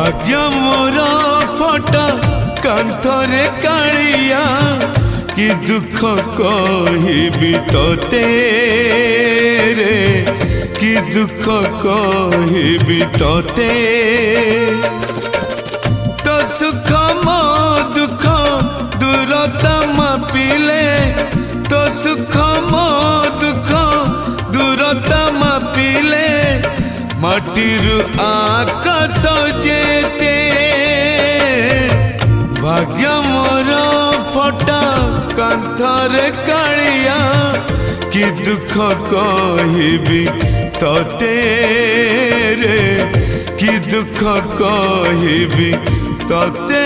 भाग्य मोर फटा कांथरे कालिया कि दुख कहिबी तोते रे कि दुख कहिबी तोते तो सुख मो दुख दूरता मापिले तो सुख मो दुख दूरता मापिले माटिरु आकाश जेते भाग्य मोर फटा कांथरे कालिया कि दुख कहिबी तोते रे कि दुख कहिबी तोते।